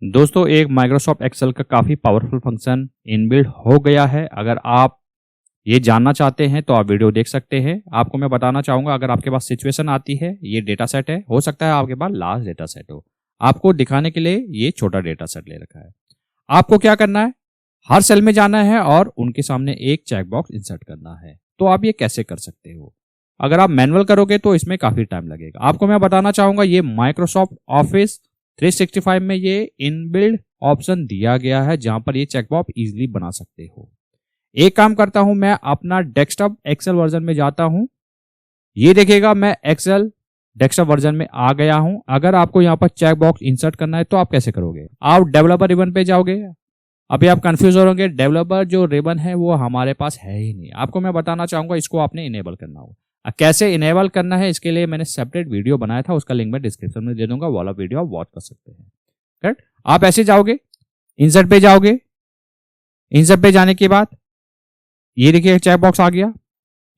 दोस्तों एक Microsoft Excel का काफ़ी पावरफुल फंक्शन इनबिल्ट हो गया है। अगर आप ये जानना चाहते हैं तो आप वीडियो देख सकते हैं। आपको मैं बताना चाहूँगा, अगर आपके पास सिचुएशन आती है, ये डेटा सेट है, हो सकता है आपके पास लार्ज डेटा सेट हो, आपको दिखाने के लिए ये छोटा डेटा सेट ले रखा है। आपको क्या करना है, हर सेल में जाना है और उनके सामने एक चेक बॉक्स इंसर्ट करना है। तो आप ये कैसे कर सकते हो? अगर आप मैनुअल करोगे तो इसमें काफ़ी टाइम लगेगा। आपको मैं बताना चाहूँगा, ये माइक्रोसॉफ्ट ऑफिस 365 में ये इनबिल्ड ऑप्शन दिया गया है, जहां पर ये चेकबॉक्स इजीली बना सकते हो। एक काम करता हूं, मैं अपना डेस्कटॉप एक्सेल वर्जन में जाता हूं। ये देखिएगा मैं एक्सेल डेस्कटॉप वर्जन में आ गया हूं। अगर आपको यहां पर चेक बॉक्स इंसर्ट करना है तो आप कैसे करोगे? आप डेवलपर रिबन पे जाओगे। अभी आप कंफ्यूज हो रहोगे, डेवलपर जो रिबन है वो हमारे पास है ही नहीं। आपको मैं बताना चाहूंगा, इसको आपने इनेबल करना होगा। कैसे इनेबल करना है, इसके लिए मैंने सेपरेट वीडियो बनाया था, उसका लिंक मैं डिस्क्रिप्शन में दे दूंगा, वो वाला वीडियो आप वॉच कर सकते हैं। करेक्ट। आप ऐसे जाओगे, इंसर्ट पे जाओगे। इंसर्ट पे जाने के बाद ये देखिए चेक बॉक्स आ गया।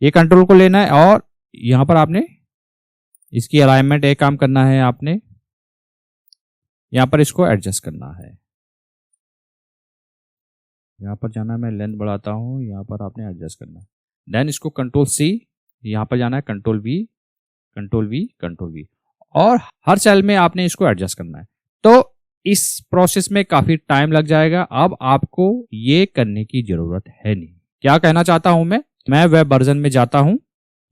ये कंट्रोल को लेना है और यहां पर आपने इसकी अलाइनमेंट एक काम करना है, आपने यहां पर इसको एडजस्ट करना है। यहां पर जाना है, मैं लेंथ बढ़ाता हूं, यहां पर आपने एडजस्ट करना है। देन इसको कंट्रोल सी, यहां पर जाना है control we, control we, control we, और हर सेल में आपने इसको एडजस्ट करना है। तो इस प्रोसेस में काफी टाइम लग जाएगा। अब आपको ये करने की जरूरत है नहीं। क्या कहना चाहता हूं मैं वेब वर्जन में जाता हूं।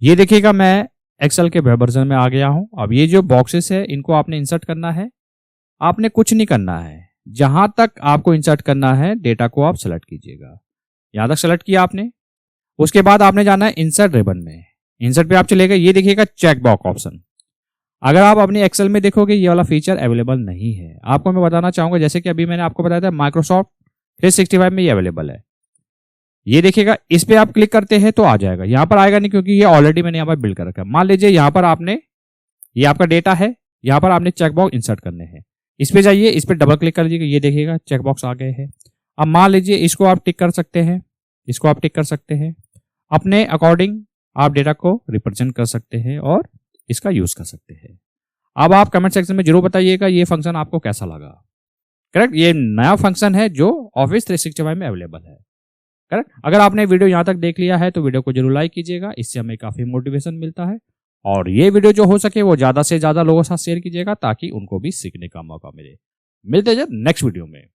ये देखिएगा मैं एक्सेल के वेब वर्जन में आ गया हूं। अब ये जो बॉक्सेस है, इनको आपने इंसर्ट करना है। आपने कुछ नहीं करना है, जहां तक आपको इंसर्ट करना है डेटा को आप सेलेक्ट कीजिएगा। यहां तक सेलेक्ट किया आपने। उसके बाद आपने जाना है इंसर्ट रिबन में। इंसर्ट पे आप चले गए, ये देखिएगा चेक बॉक्स ऑप्शन। अगर आप अपने एक्सेल में देखोगे ये वाला फीचर अवेलेबल नहीं है। आपको मैं बताना चाहूंगा, जैसे कि अभी मैंने आपको बताया था माइक्रोसॉफ्ट 365 में ये अवेलेबल है। ये देखिएगा, इस पे आप क्लिक करते हैं तो आ जाएगा। यहां पर आएगा नहीं क्योंकि ये ऑलरेडी मैंने यहाँ पर बिल्ड कर रखा है। मान लीजिए यहां पर आपने, ये आपका डेटा है, यहां पर आपने चेक बॉक्स इंसर्ट करने हैं। इस पे जाइए, इस पे डबल क्लिक कर दीजिएगा, ये देखिएगा चेक बॉक्स आ गए हैं। अब मान लीजिए इसको आप टिक कर सकते हैं, इसको आप टिक कर सकते हैं। अपने अकॉर्डिंग आप डेटा को रिप्रेजेंट कर सकते हैं और इसका यूज कर सकते हैं। अब आप कमेंट सेक्शन में जरूर बताइएगा ये फंक्शन आपको कैसा लगा। करेक्ट, ये नया फंक्शन है जो ऑफिस 365 में अवेलेबल है। करेक्ट। अगर आपने वीडियो यहां तक देख लिया है तो वीडियो को जरूर लाइक कीजिएगा, इससे हमें काफी मोटिवेशन मिलता है। और ये वीडियो जो हो सके वो ज्यादा से ज्यादा लोगों के साथ शेयर कीजिएगा, ताकि उनको भी सीखने का मौका मिले। मिलते हैं नेक्स्ट वीडियो में।